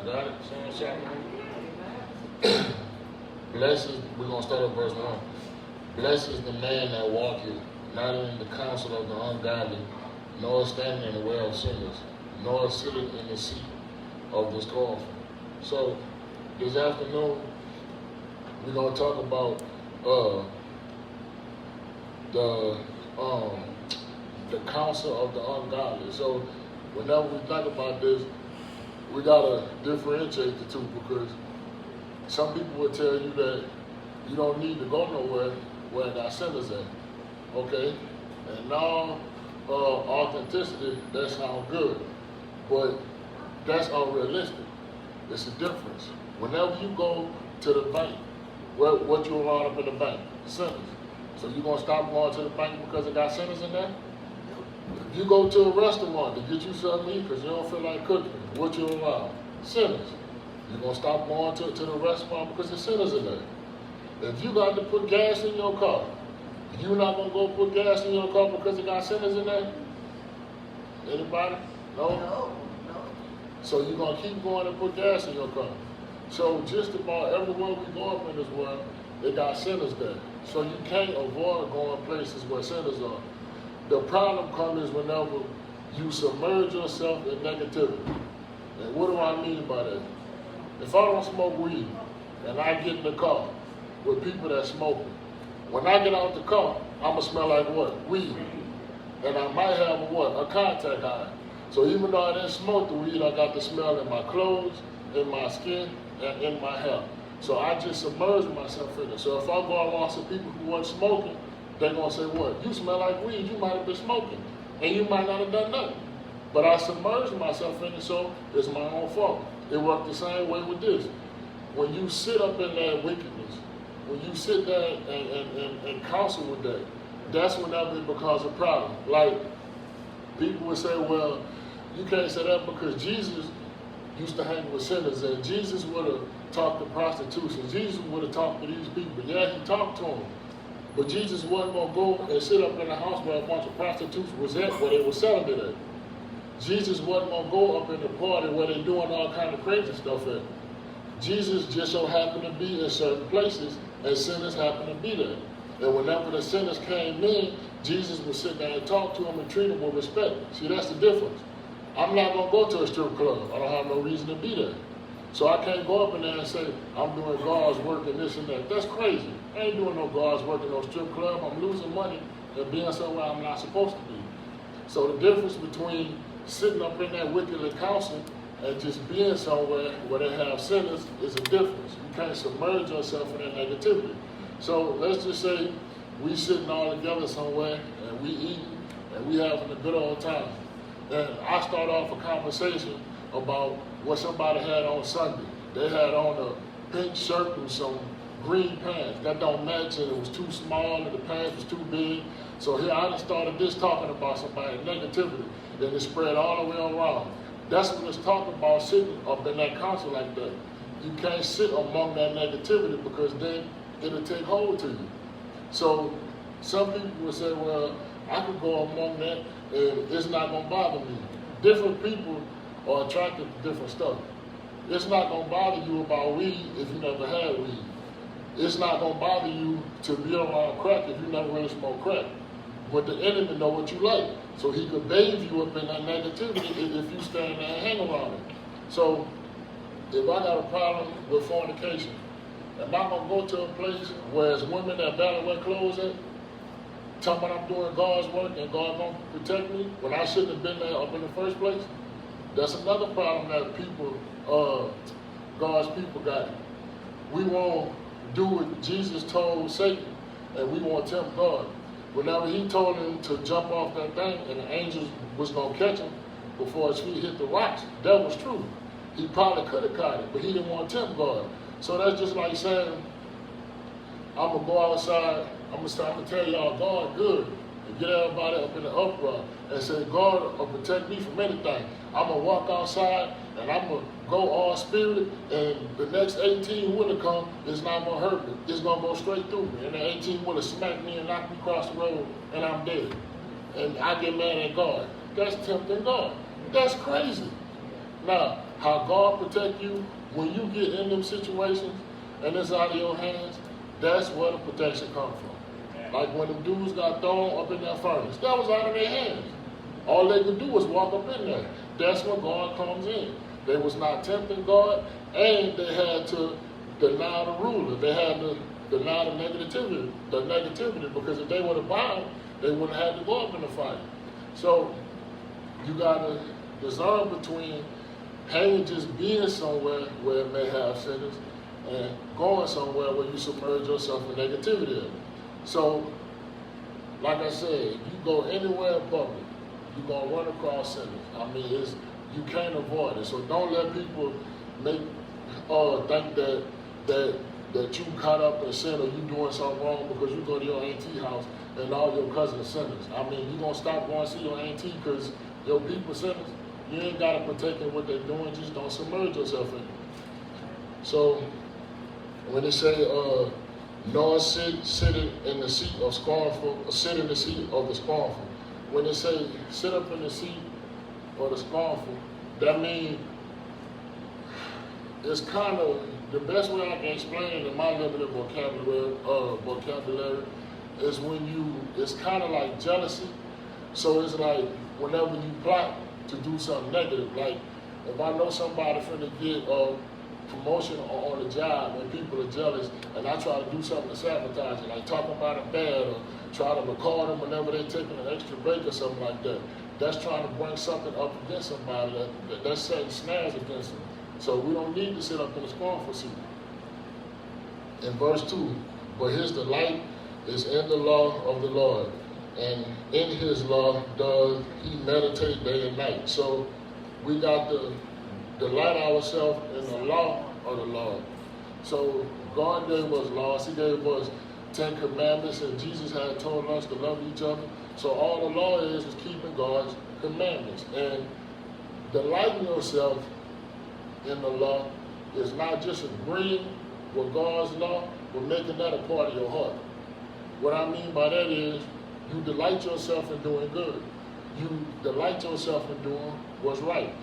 Got it? Blessed is, we're going to start at verse 1. Blessed is the man that walketh not in the counsel of the ungodly, nor standing in the way of sinners, nor sitting in the seat of the scornful. So, this afternoon, we're going to talk about the counsel of the ungodly. So, whenever we think about this, we got to differentiate the two, because some people will tell you that you don't need to go nowhere where got sinners at. Okay? And in all authenticity, that sounds good. But that's unrealistic. It's a difference. Whenever you go to the bank, what you around up in the bank? Sinners. So you gonna stop going to the bank because it got sinners in there? If you go to a restaurant to get you something to eat because you don't feel like cooking, what you around? Sinners. You gonna stop going to the restaurant because there's sinners in there? If you got to put gas in your car, you not gonna go put gas in your car because it got sinners in there? Anybody? No? So you're gonna keep going to put gas in your car. So just about everywhere we go up in this world, they got sinners there. So you can't avoid going places where sinners are. The problem comes whenever you submerge yourself in negativity. And what do I mean by that? If I don't smoke weed and I get in the car with people that smoke it, when I get out the car, I'ma smell like what? Weed. And I might have a contact high. So even though I didn't smoke the weed, I got the smell in my clothes, in my skin, and in my hair. So I just submerged myself in it. So if I go along some people who weren't smoking, they're gonna say, what? You smell like weed, you might have been smoking. And you might not have done nothing. But I submerged myself in it, so it's my own fault. It worked the same way with this. When you sit up in that wickedness, when you sit there and counsel with that, that's whenever it becomes a problem. Like, people would say, well, you can't say that because Jesus used to hang with sinners, and Jesus would have talked to prostitutes, and Jesus would have talked to these people. Yeah, he talked to them. But Jesus wasn't going to go and sit up in a house where a bunch of prostitutes was at, where they were selling it at. Jesus wasn't going to go up in the party where they're doing all kind of crazy stuff at. Jesus just so happened to be in certain places, and sinners happened to be there. And whenever the sinners came in, Jesus would sit down and talk to them and treat them with respect. See, that's the difference. I'm not going to go to a strip club. I don't have no reason to be there. So I can't go up in there and say, I'm doing God's work and this and that. That's crazy. I ain't doing no God's work in no strip club. I'm losing money and being somewhere I'm not supposed to be. So the difference between sitting up in that wickedly counsel and just being somewhere where they have sinners is a difference. You can't submerge yourself in that negativity. So let's just say we sitting all together somewhere and we eating and we having a good old time. And I start off a conversation about what somebody had on Sunday. They had on a pink shirt and some green pants. That don't match, and it was too small and the pants was too big. So here I just started this talking about somebody, negativity. Then it spread all the way around. That's what it's talking about, sitting up in that council like that. You can't sit among that negativity because then it'll take hold to you. So some people will say, well, I could go among that and it's not going to bother me. Different people are attracted to different stuff. It's not going to bother you about weed if you never had weed. It's not going to bother you to be around crack if you never really smoked crack. But the enemy know what you like. So he could bathe you up in that negativity if you stand there and hang around it. So if I got a problem with fornication, am I going to go to a place where it's women that barely wear clothes at? Talking about I'm doing God's work and God going to protect me when I shouldn't have been there up in the first place? That's another problem that people, God's people got. We won't do what Jesus told Satan, and we won't tempt God. Whenever he told him to jump off that thing and the angels was going to catch him before his feet hit the rocks, that was true. He probably could have caught it, but he didn't want to tempt God. So that's just like saying, I'm going to go outside, I'm going to tell y'all God good, and get everybody up in the uproar and say, God will protect me from anything. I'm going to walk outside and I'm going to go all spirit, and the next 18 wheeler come, it's not going to hurt me. It's going to go straight through me. And the 18 wheeler smack me and knock me across the road, and I'm dead. And I get mad at God. That's tempting God. That's crazy. Now, how God protect you when you get in them situations and it's out of your hands. That's where the protection comes from. Like when them dudes got thrown up in that furnace, that was out of their hands. All they could do was walk up in there. That's when God comes in. They was not tempting God, and they had to deny the ruler. They had to deny the negativity, because if they would have bound, they wouldn't have had to go up in the fight. So you gotta discern between hanging just being somewhere where it may have sinners and going somewhere where you submerge yourself in negativity. So, like I said, if you go anywhere in public, you're gonna run across sinners. I mean, you can't avoid it. So don't let people make think that you caught up in sin or you doing something wrong because you go to your auntie house and all your cousins sinners. I mean, you gonna stop going to see your auntie because your people sinners? You ain't gotta partake in what they're doing, just don't submerge yourself in it. So when they say nor sitting in the seat of scornful, or sit in the seat of the scornful. When they say sit up in the seat of the scornful, that means it's kind of the best way I can explain it in my limited vocabulary is it's kind of like jealousy. So it's like whenever you plot to do something negative, like if I know somebody finna get a promotion on the job and people are jealous and I try to do something to sabotage it, like talking about it bad or try to record them whenever they're taking an extra break or something like that, that's trying to bring something up against somebody, that's setting snares against them. So we don't need to sit up in the scornful seat. In verse 2, but his delight is in the law of the Lord, and in his law does he meditate day and night. So we got to delight ourselves in the law of the Lord. So God gave us laws, he gave us 10 commandments, and Jesus had told us to love each other. So all the law is keeping God's commandments. And delighting yourself in the law is not just agreeing with God's law, but making that a part of your heart. What I mean by that is you delight yourself in doing good. You delight yourself in doing what's right.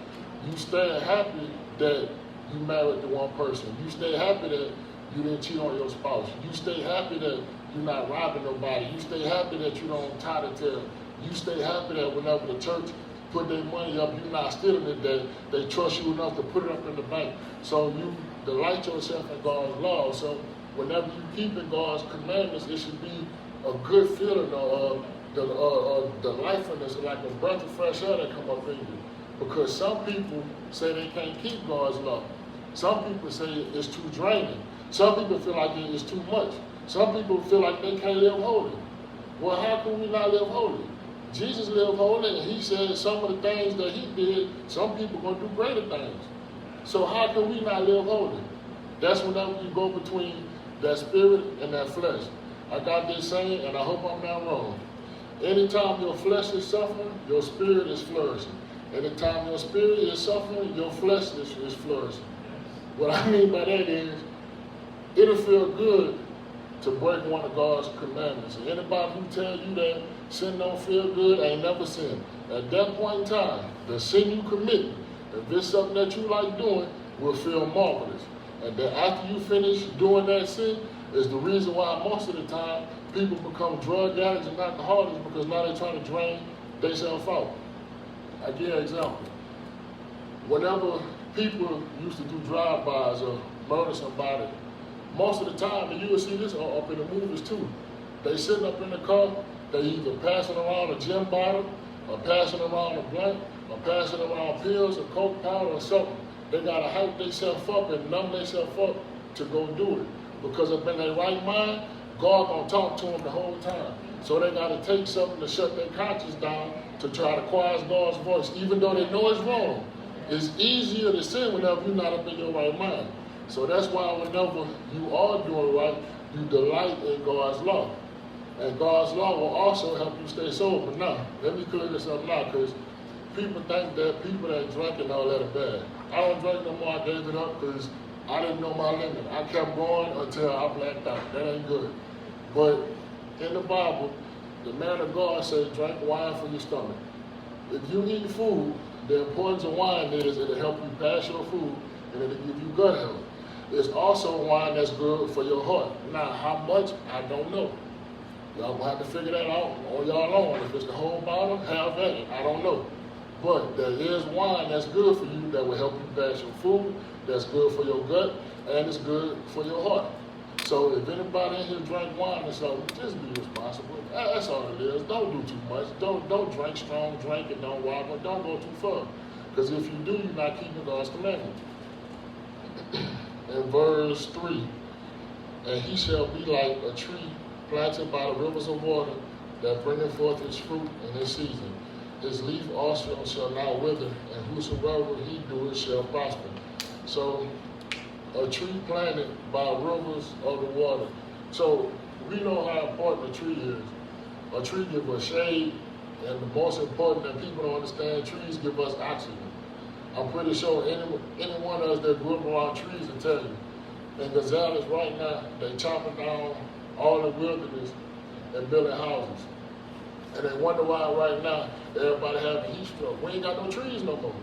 You stay happy that you married to one person. You stay happy that you didn't cheat on your spouse. You stay happy that you're not robbing nobody. You stay happy that you don't tie the tail. You stay happy that whenever the church put their money up, you're not stealing it, that they trust you enough to put it up in the bank. So you delight yourself in God's law. So whenever you keep in God's commandments, it should be a good feeling of the delightfulness, like a breath of fresh air that come up in you. Because some people say they can't keep God's law. Some people say it's too draining. Some people feel like it's too much. Some people feel like they can't live holy. Well, how can we not live holy? Jesus lived holy, and he said some of the things that he did, some people going to do greater things. So how can we not live holy? That's whenever you go between that spirit and that flesh. I got this saying, and I hope I'm not wrong. Anytime your flesh is suffering, your spirit is flourishing. Anytime your spirit is suffering, your flesh is flourishing. What I mean by that is, it'll feel good to break one of God's commandments. And anybody who tell you that sin don't feel good ain't never sinned. At that point in time, the sin you commit, if it's something that you like doing, will feel marvelous. And then after you finish doing that sin, is the reason why most of the time people become drug addicts and alcoholics, because now they're trying to drain themselves out. I give you an example. Whenever people used to do drive-bys or murder somebody, most of the time, and you will see this up in the movies too, they sitting up in the car, they either passing around a gym bottle, or passing around a blunt, or passing around pills or coke powder or something. They gotta hype themselves up and numb themselves up to go do it. Because if in their right mind, God gonna talk to them the whole time. So they gotta take something to shut their conscience down to try to quiet God's voice, even though they know it's wrong. It's easier to sin whenever you're not up in your right mind. So that's why whenever you are doing right, you delight in God's law. And God's law will also help you stay sober. Now, let me clear this up now, because people think that people that drink and all that are bad. I don't drink no more. I gave it up because I didn't know my limit. I kept going until I blacked out. That ain't good. But in the Bible, the man of God said, drink wine for your stomach. If you eat food The importance of wine is it'll help you pass your food and it'll give you gut health. It's also wine that's good for your heart. Now, how much, I don't know. Y'all gonna have to figure that out on y'all own. If it's the whole bottle, have at it. I don't know. But there is wine that's good for you that will help you pass your food, that's good for your gut, and it's good for your heart. So if anybody in here drink wine or something, just be responsible. That's all it is. Don't do too much. Don't drink strong drink and don't walk, but don't go too far. Because if you do, you're not keeping God's commandment. In verse 3, and he shall be like a tree planted by the rivers of water that bringeth forth his fruit in his season. His leaf also shall not wither, and whosoever he doeth shall prosper. So, a tree planted by rivers of the water. So, we know how important a tree is. A tree gives us shade, and the most important that people don't understand, trees give us oxygen. I'm pretty sure any one of us that grew up around trees will tell you. In Gonzales right now, they chopping down all the wilderness and building houses. And they wonder why right now everybody having heat stroke. We ain't got no trees no more.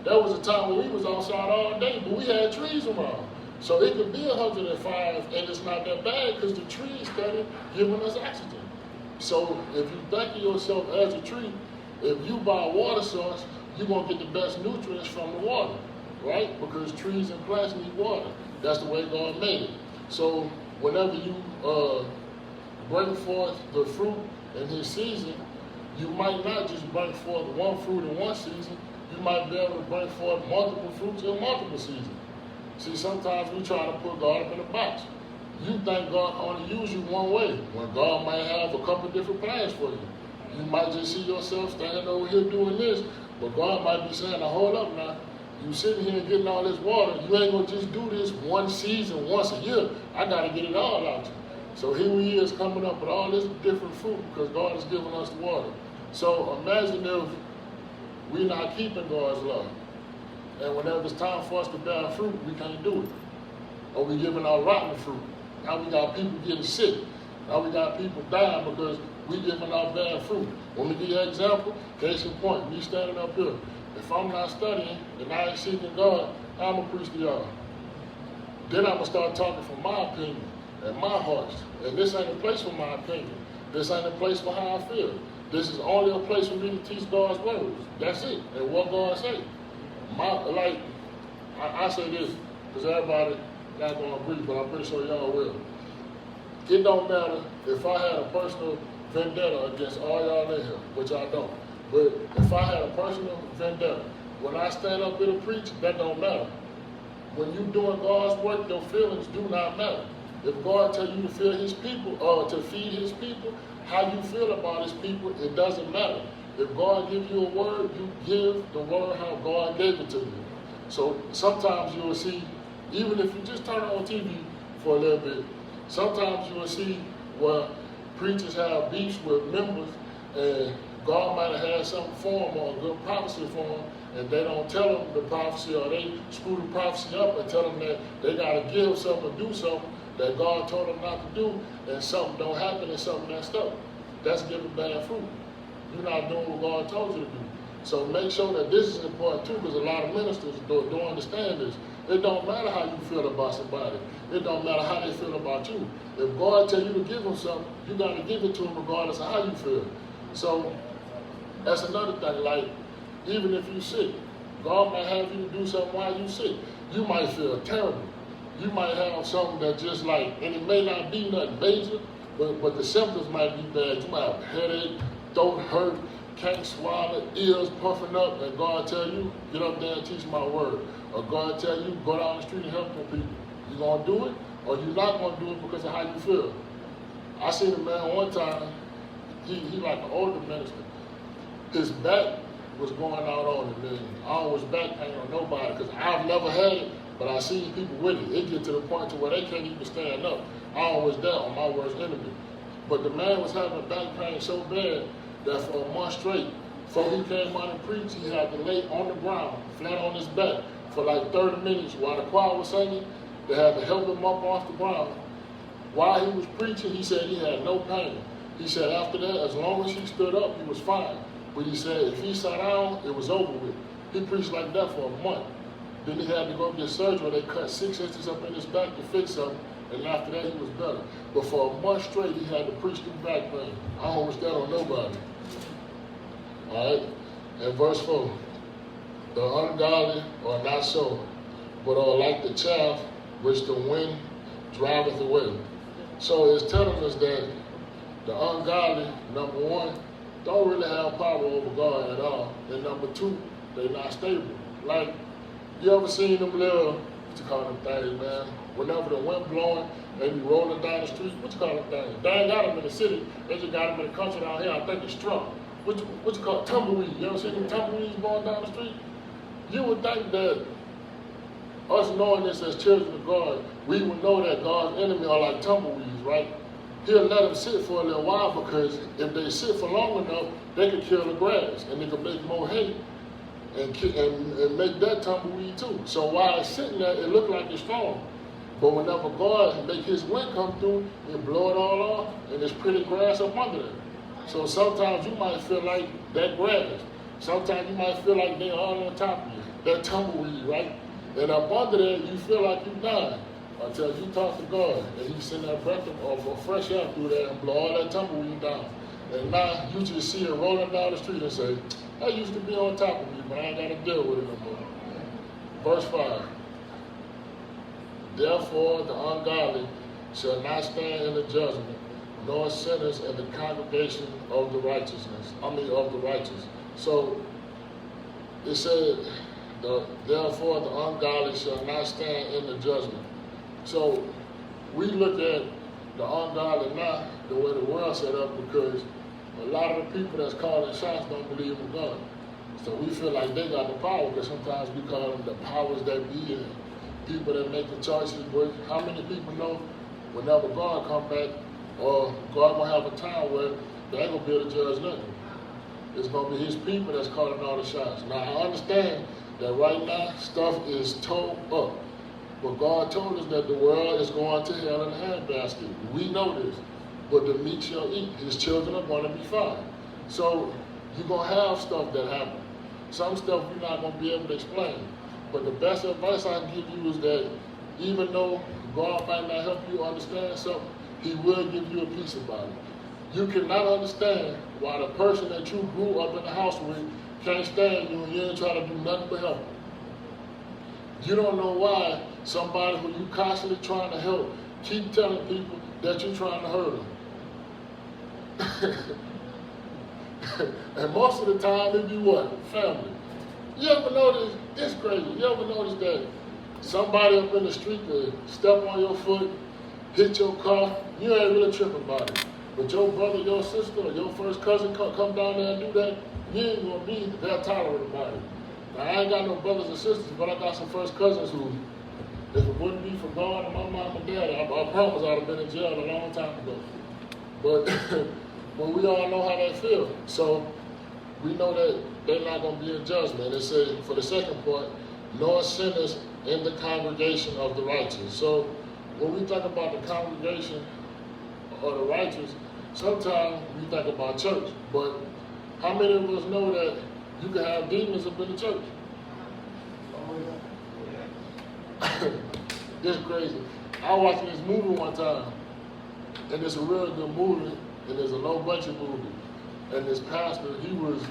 There was a time when we was outside all day, but we had trees around. So it could be 105 and it's not that bad because the trees started giving us oxygen. So if you think of yourself as a tree, if you buy a water source, you're going to get the best nutrients from the water, right? Because trees and plants need water. That's the way God made it. So whenever you bring forth the fruit in his season, you might not just bring forth one fruit in one season. You might be able to bring forth multiple fruits in multiple seasons. See, sometimes we try to put God up in a box. You think God only use you one way, when God might have a couple different plans for you. You might just see yourself standing over here doing this, but God might be saying, now hold up now. You sitting here and getting all this water, you ain't gonna just do this one season, once a year. I gotta get it all out. So here we is coming up with all this different fruit because God has given us the water. So imagine if we're not keeping God's law. And whenever it's time for us to bear fruit, we can't do it. Or we giving out rotten fruit. Now we got people getting sick. Now we got people dying because we giving out bad fruit. Let me give you an example. Case in point, me standing up here. If I'm not studying and I ain't seeking God, I'm going to preach to y'all. Then I'm going to start talking from my opinion and my heart. And this ain't a place for my opinion. This ain't a place for how I feel. This is only a place for me to teach God's words. That's it. And what God say. I say this, because everybody not going to agree, but I'm pretty sure y'all will. It don't matter if I had a personal vendetta against all y'all in here, which I don't. But if I had a personal vendetta, when I stand up here to preach, that don't matter. When you doing God's work, your feelings do not matter. If God tell you to feed his people, how you feel about his people, it doesn't matter. If God gives you a word, you give the word how God gave it to you. So sometimes you will see, even if you just turn on TV for a little bit, sometimes you will see where preachers have beefs with members and God might have had something for them or a good prophecy for them, and they don't tell them the prophecy, or they screw the prophecy up and tell them that they got to give something or do something that God told them not to do, and something don't happen and something messed up. That's giving bad fruit. You're not doing what God told you to do. So make sure that this is important too, because a lot of ministers don't understand this. It don't matter how you feel about somebody. It don't matter how they feel about you. If God tell you to give them something, you got to give it to them regardless of how you feel. So that's another thing. Like, even if you're sick, God might have you to do something while you're sick. You might feel terrible. You might have something that just like, and it may not be nothing major, but the symptoms might be bad. You might have a headache, throat hurt, can't swallow, ears puffing up, and God tell you, get up there and teach my word. Or God tell you, go down the street and help them people. You gonna do it, or you not gonna do it because of how you feel. I seen a man one time, he like an older minister. His back was going out on him, and I don't wish back pain on nobody, because I've never had it, but I seen people with it. It get to the point to where they can't even stand up. I don't wish that on my worst enemy. But the man was having back pain so bad that for a month straight, before he came out and preached, he had to lay on the ground, flat on his back, for like 30 minutes while the choir was singing. They had to help him up off the ground. While he was preaching, he said he had no pain. He said after that, as long as he stood up, he was fine. But he said if he sat down, it was over with. He preached like that for a month. Then he had to go get surgery. They cut 6 inches up in his back to fix something, and after that he was better. But for a month straight, he had to preach through back pain. I don't wish that on nobody. All right? And verse 4, the ungodly are not so, but are like the chaff which the wind driveth away. So it's telling us that the ungodly, number one, don't really have power over God at all. And number two, they're not stable. Like, you ever seen them little, what you call them things, man? Whenever the wind blowing, they be rolling down the street. What you call them things? They ain't got them in the city. They just got them in the country down here. I think it's truck. What you call it? Tumbleweed. You ever seen them tumbleweeds going down the street? You would think that us knowing this as children of God, we would know that God's enemy are like tumbleweeds, right? He'll let them sit for a little while because if they sit for long enough, they can kill the grass and they can make more hay and make that tumbleweed too. So while it's sitting there, it look like it's strong. But whenever God make his wind come through, it blow it all off and there's pretty grass up under there. So sometimes you might feel like that grass. Sometimes you might feel like they're all on top of you. That tumbleweed, right? And up under there, you feel like you dying until you talk to God and he send that breath of fresh air through there and blow all that tumbleweed down. And now you just see it rolling down the street and say, I used to be on top of me, but I ain't got to deal with it no more. Verse 5. Therefore the ungodly shall not stand in the judgment, nor sinners in the congregation of the righteous. So it said, therefore the ungodly shall not stand in the judgment. So we look at the ungodly now the way the world's set up because a lot of the people that's calling shots don't believe in God. So we feel like they got the power because sometimes we call them the powers that be and people that make the choices. But how many people know whenever God come back or God gonna have a time where they ain't gonna be able to judge nothing? It's gonna be his people that's calling all the shots. Now I understand that right now stuff is towed up. But God told us that the world is going to hell in a handbasket. We know this. But the meat shall eat. His children are going to be fine. So you're going to have stuff that happen. Some stuff you're not going to be able to explain. But the best advice I can give you is that even though God might not help you understand something, he will give you a peace about it. You cannot understand why the person that you grew up in the house with can't stand you and you ain't trying to do nothing but help them. You don't know why somebody who you constantly trying to help keep telling people that you're trying to hurt them. And most of the time it be what? Family. You ever notice, it's crazy, you ever notice that somebody up in the street could step on your foot, hit your car, you ain't really tripping about it. But your brother, your sister, or your first cousin come down there and do that, you ain't gonna be that tolerant about it. Now, I ain't got no brothers and sisters, but I got some first cousins who, if it wouldn't be for God and my mom and dad, I promise I'd have been in jail a long time ago. But but we all know how that feels. So we know that they're not going to be in judgment. It says, for the second part, nor sinners in the congregation of the righteous. So when we think about the congregation of the righteous, sometimes we think about church. But how many of us know that you can have demons up in the church? It's crazy. I was watching this movie one time, and it's a real good movie, and it's a low budget movie. And this pastor, he was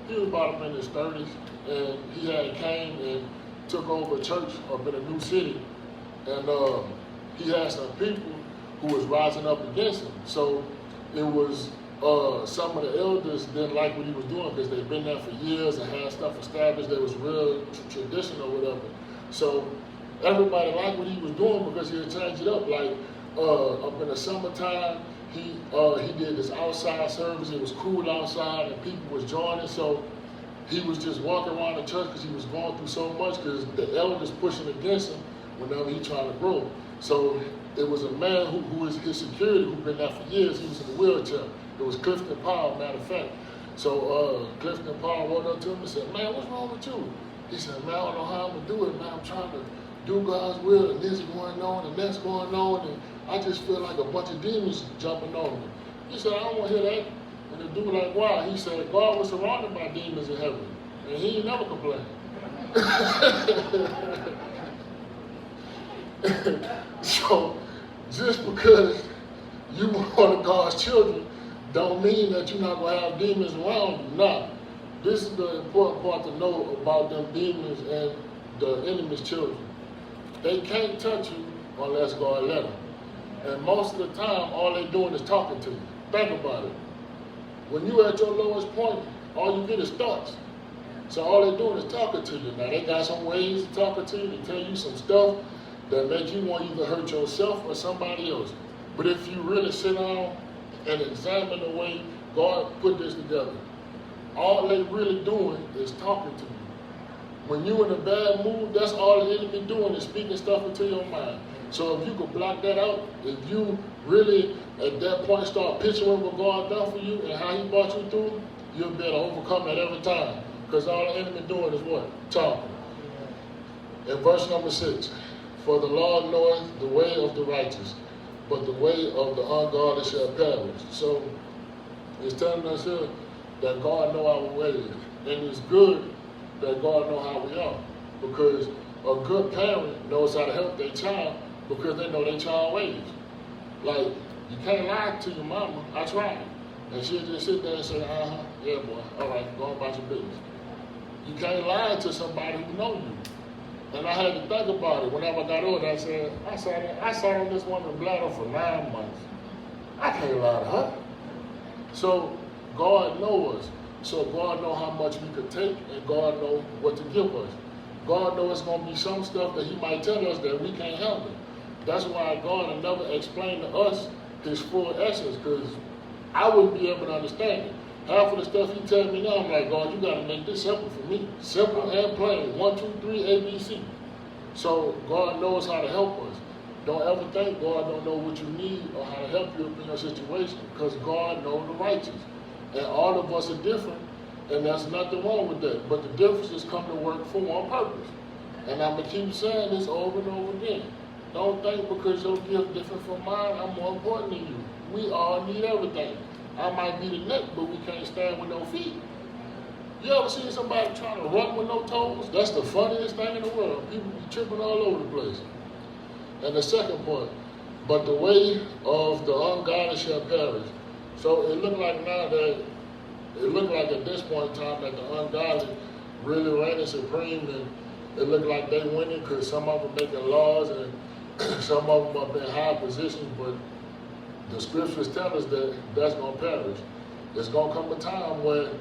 about in his 30s, and he had came and took over a church up in a new city, and he had some people who was rising up against him. So it was some of the elders didn't like what he was doing because they'd been there for years and had stuff established that was real traditional or whatever. So everybody liked what he was doing because he had changed it up. Like up in the summertime, he did this outside service. It was cool outside and people was joining. So he was just walking around the church because he was going through so much because the elders pushing against him whenever he trying to grow. So it was a man who was his security who'd been there for years. He was in a wheelchair. It was Clifton Powell, matter of fact. So Clifton Powell went up to him and said, "Man, what's wrong with you?" He said, "Man, I don't know how I'm going to do it, man. I'm trying to do God's will, and this is going on, and that's going on, and I just feel like a bunch of demons jumping on me." He said, "I don't want to hear that. And the dude like, why? He said, God was surrounded by demons in heaven, and he ain't never complained. So, just because you one of God's children don't mean that you're not going to have demons around you. Nah, this is the important part to know about them demons and the enemy's children. They can't touch you unless God let them. And most of the time, all they're doing is talking to you. Think about it. When you're at your lowest point, all you get is thoughts. So all they're doing is talking to you. Now, they got some ways of talking to you. They tell you some stuff that make you want to either hurt yourself or somebody else. But if you really sit down and examine the way God put this together, all they really doing is talking to you. When you're in a bad mood, that's all the enemy doing is speaking stuff into your mind. So if you could block that out, if you really at that point start picturing what God done for you and how he brought you through, you'll be able to overcome that every time. Because all the enemy doing is what? Talking. In verse number 6, for the Lord knoweth the way of the righteous, but the way of the ungodly shall perish. So it's telling us here that God know our ways. And it's good that God know how we are. Because a good parent knows how to help their child because they know their child ways. Like, you can't lie to your mama. I tried. And she'll just sit there and say, yeah, boy, all right, go on about your business. You can't lie to somebody who knows you. And I had to think about it. Whenever I got older, I said, I sat on this woman's bladder for 9 months. I can't lie to her. So God knows us. So God knows how much we could take, and God knows what to give us. God knows it's going to be some stuff that he might tell us that we can't handle. That's why God will never explain to us his full essence, because I wouldn't be able to understand it. Half of the stuff he tells me now, I'm like, God, you got to make this simple for me. Simple and plain. 1, 2, 3, A, B, C. So God knows how to help us. Don't ever think God don't know what you need or how to help you in your situation, because God knows the righteous. And all of us are different, and there's nothing wrong with that. But the differences come to work for one purpose. And I'm going to keep saying this over and over again. Don't think because your gift different from mine, I'm more important than you. We all need everything. I might be the neck, but we can't stand with no feet. You ever seen somebody trying to run with no toes? That's the funniest thing in the world. People be tripping all over the place. And the second point, but the way of the ungodly shall perish. So it looked like now that, at this point in time that the ungodly really reigning supreme, and it looked like they winning because some of them making laws and some of them up in high positions, but the scriptures tell us that that's going to perish. There's going to come a time where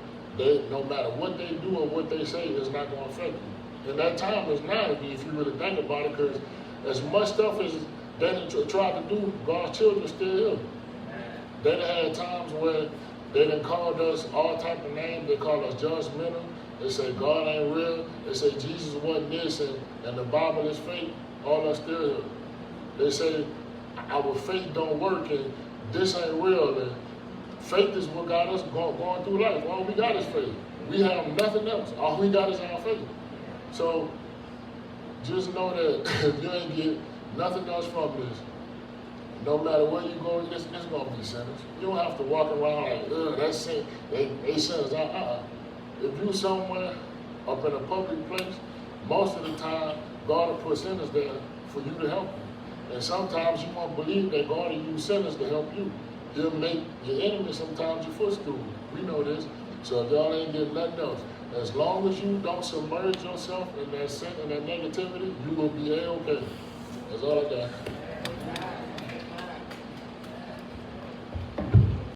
no matter what they do or what they say, it's not going to affect you. And that time is now, if you really think about it, because as much stuff as they tried to do, God's children still here. They done had times where they done called us all type of names. They called us judgmental. They say God ain't real. They say Jesus wasn't this, and the Bible is fake. All us still here. They say our faith don't work, and this ain't real. And faith is what got us going through life. All we got is faith. We have nothing else. All we got is our faith. So just know that if you ain't get nothing else from this, no matter where you go, it's going to be sinners. You don't have to walk around like, that's sin. They sinners. If you somewhere up in a public place, most of the time, God will put sinners there for you to help you. And sometimes you won't believe that God will use sinners to help you. He'll make your enemy sometimes your footstool. We know this. So if y'all ain't getting nothing else, as long as you don't submerge yourself in that sin and that negativity, you will be A-okay. That's all I got.